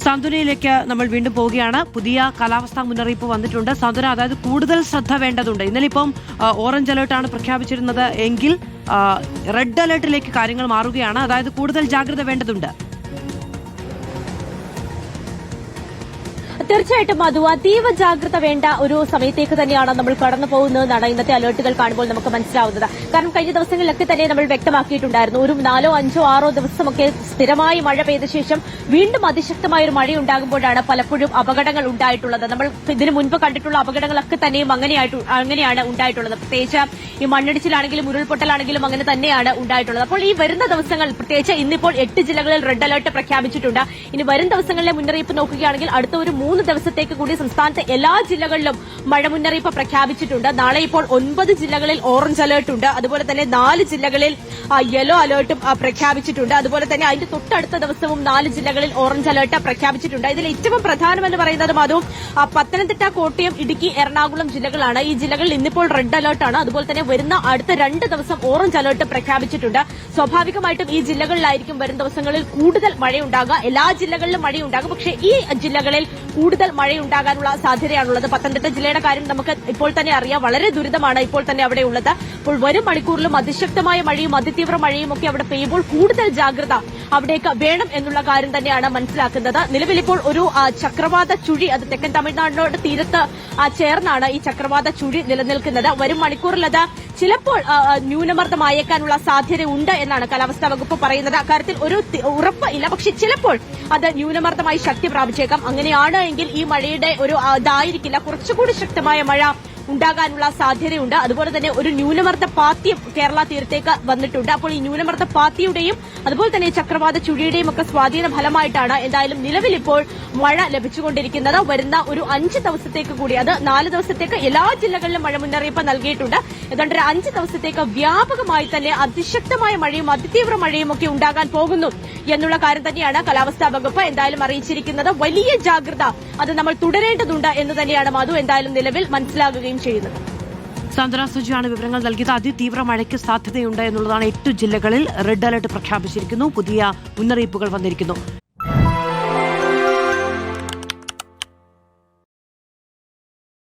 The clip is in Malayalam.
സാന്ത്വനയിലേക്ക് നമ്മൾ വീണ്ടും പോവുകയാണ്. പുതിയ കാലാവസ്ഥാ മുന്നറിയിപ്പ് വന്നിട്ടുണ്ട്. സാന്ത്വന, അതായത് കൂടുതൽ ശ്രദ്ധ വേണ്ടതുണ്ട്. ഇന്നലെ ഇപ്പം ഓറഞ്ച് അലേർട്ടാണ് പ്രഖ്യാപിച്ചിരുന്നത് എങ്കിൽ റെഡ് അലേർട്ടിലേക്ക് കാര്യങ്ങൾ മാറുകയാണ്. അതായത് കൂടുതൽ ജാഗ്രത വേണ്ടതുണ്ട്. തീർച്ചയായിട്ടും മധു, അതീവ ജാഗ്രത വേണ്ട ഒരു സമയത്തേക്ക് തന്നെയാണ് നമ്മൾ കടന്നു പോകുന്നതെന്നാണ് ഇന്നത്തെ അലേർട്ടുകൾ കാണുമ്പോൾ നമുക്ക് മനസ്സിലാവുന്നത്. കാരണം കഴിഞ്ഞ ദിവസങ്ങളിലൊക്കെ തന്നെ നമ്മൾ വ്യക്തമാക്കിയിട്ടുണ്ടായിരുന്നു, ഒരു 4, 5, 6 ദിവസമൊക്കെ സ്ഥിരമായി മഴ പെയ്ത ശേഷം വീണ്ടും അതിശക്തമായ ഒരു മഴയുണ്ടാകുമ്പോഴാണ് പലപ്പോഴും അപകടങ്ങൾ ഉണ്ടായിട്ടുള്ളത്. നമ്മൾ ഇതിനു മുൻപ് കണ്ടിട്ടുള്ള അപകടങ്ങളൊക്കെ തന്നെയും അങ്ങനെയാണ് ഉണ്ടായിട്ടുള്ളത്. പ്രത്യേകിച്ച് ഈ മണ്ണിടിച്ചിലാണെങ്കിലും ഉരുൾപൊട്ടലാണെങ്കിലും അങ്ങനെ തന്നെയാണ് ഉണ്ടായിട്ടുള്ളത്. അപ്പോൾ ഈ വരുന്ന ദിവസങ്ങൾ, പ്രത്യേകിച്ച് ഇന്നിപ്പോൾ 8 ജില്ലകളിൽ റെഡ് അലേർട്ട് പ്രഖ്യാപിച്ചിട്ടുണ്ട്. ഇനി വരും ദിവസങ്ങളിലെ മുന്നറിയിപ്പ് നോക്കുകയാണെങ്കിൽ അടുത്ത ഒരു 3 ദിവസത്തേക്ക് കൂടി സംസ്ഥാനത്തെ എല്ലാ ജില്ലകളിലും മഴ മുന്നറിയിപ്പ് പ്രഖ്യാപിച്ചിട്ടുണ്ട്. നാളെ ഇപ്പോൾ 9 ജില്ലകളിൽ ഓറഞ്ച് അലേർട്ട് ഉണ്ട്. അതുപോലെ തന്നെ 4 ജില്ലകളിൽ യെല്ലോ അലേർട്ടും പ്രഖ്യാപിച്ചിട്ടുണ്ട്. അതുപോലെ തന്നെ അതിന്റെ തൊട്ടടുത്ത ദിവസവും 4 ജില്ലകളിൽ ഓറഞ്ച് അലേർട്ട് പ്രഖ്യാപിച്ചിട്ടുണ്ട്. ഇതിൽ ഏറ്റവും പ്രധാനമെന്ന് പറയുന്നത് അതും പത്തനംതിട്ട, കോട്ടയം, ഇടുക്കി, എറണാകുളം ജില്ലകളാണ്. ഈ ജില്ലകളിൽ ഇന്നിപ്പോൾ റെഡ് അലേർട്ടാണ്. അതുപോലെ തന്നെ വരുന്ന അടുത്ത 2 ദിവസം ഓറഞ്ച് അലേർട്ട് പ്രഖ്യാപിച്ചിട്ടുണ്ട്. സ്വാഭാവികമായിട്ടും ഈ ജില്ലകളിലായിരിക്കും വരും ദിവസങ്ങളിൽ കൂടുതൽ മഴയുണ്ടാകുക. എല്ലാ ജില്ലകളിലും മഴയുണ്ടാകും. പക്ഷേ ഈ ജില്ലകളിൽ കൂടുതൽ മഴയുണ്ടാകാനുള്ള സാധ്യതയാണുള്ളത്. പത്തനംതിട്ട ജില്ലയുടെ കാര്യം നമുക്ക് ഇപ്പോൾ തന്നെ അറിയാം, വളരെ ദുരിതമാണ് ഇപ്പോൾ തന്നെ അവിടെ ഉള്ളത്. അപ്പോൾ വരും മണിക്കൂറിലും അതിശക്തമായ മഴയും അതിതീവ്ര മഴയും ഒക്കെ അവിടെ പെയ്യുമ്പോൾ കൂടുതൽ ജാഗ്രത അവിടേക്ക് വേണം എന്നുള്ള കാര്യം തന്നെയാണ് മനസ്സിലാക്കുന്നത്. നിലവിലിപ്പോൾ ഒരു ചക്രവാത ചുഴി, അത് തെക്കൻ തമിഴ്നാടിനോട് തീരത്ത് ചേർന്നാണ് ഈ ചക്രവാത ചുഴി നിലനിൽക്കുന്നത്. വരും മണിക്കൂറിൽ അത് ചിലപ്പോൾ ന്യൂനമർദ്ദമായേക്കാനുള്ള സാധ്യതയുണ്ട് എന്നാണ് കാലാവസ്ഥാ വകുപ്പ് പറയുന്നത്. അക്കാര്യത്തിൽ ഒരു ഉറപ്പ് ഇല്ല, പക്ഷെ ചിലപ്പോൾ അത് ന്യൂനമർദ്ദമായി ശക്തി പ്രാപിച്ചേക്കാം. അങ്ങനെയാണ് എങ്കിൽ ഈ മഴയുടെ ഒരു ഇതായിരിക്കില്ല, കുറച്ചുകൂടി ശക്തമായ മഴ ഉണ്ടാകാനുള്ള സാധ്യതയുണ്ട്. അതുപോലെ തന്നെ ഒരു ന്യൂനമർദ്ദ പാത്തിയും കേരള തീരത്തേക്ക് വന്നിട്ടുണ്ട്. അപ്പോൾ ഈ ന്യൂനമർദ്ദ പാത്തിയുടെയും അതുപോലെ തന്നെ ചക്രവാത ചുഴിയുടെയും ഒക്കെ സ്വാധീന ഫലമായിട്ടാണ് എന്തായാലും നിലവിലിപ്പോൾ മഴ ലഭിച്ചുകൊണ്ടിരിക്കുന്നത്. വരുന്ന ഒരു 5 ദിവസത്തേക്ക് കൂടി, അത് 4 ദിവസത്തേക്ക് എല്ലാ ജില്ലകളിലും മഴ മുന്നറിയിപ്പ് നൽകിയിട്ടുണ്ട്. ഏതാണ്ട് ഒരു 5 ദിവസത്തേക്ക് വ്യാപകമായി തന്നെ അതിശക്തമായ മഴയും അതിതീവ്ര മഴയും ഒക്കെ ഉണ്ടാകാൻ പോകുന്നു എന്നുള്ള കാര്യം തന്നെയാണ് കാലാവസ്ഥാ വകുപ്പ് എന്തായാലും അറിയിച്ചിരിക്കുന്നത്. വലിയ ജാഗ്രത അത് നമ്മൾ തുടരേണ്ടതുണ്ട് എന്ന് തന്നെയാണ് മധു എന്തായാലും നിലവിൽ മനസ്സിലാകുകയും ചെയ്യുന്നത്. സാന്ത്വന സുജിയാണ് വിവരങ്ങൾ നൽകിയത്. അതിതീവ്ര മഴയ്ക്ക് സാധ്യതയുണ്ട് എന്നുള്ളതാണ്. 8 ജില്ലകളിൽ റെഡ് അലർട്ട് പ്രഖ്യാപിച്ചിരിക്കുന്നു. പുതിയ മുന്നറിയിപ്പുകൾ വന്നിരിക്കുന്നു.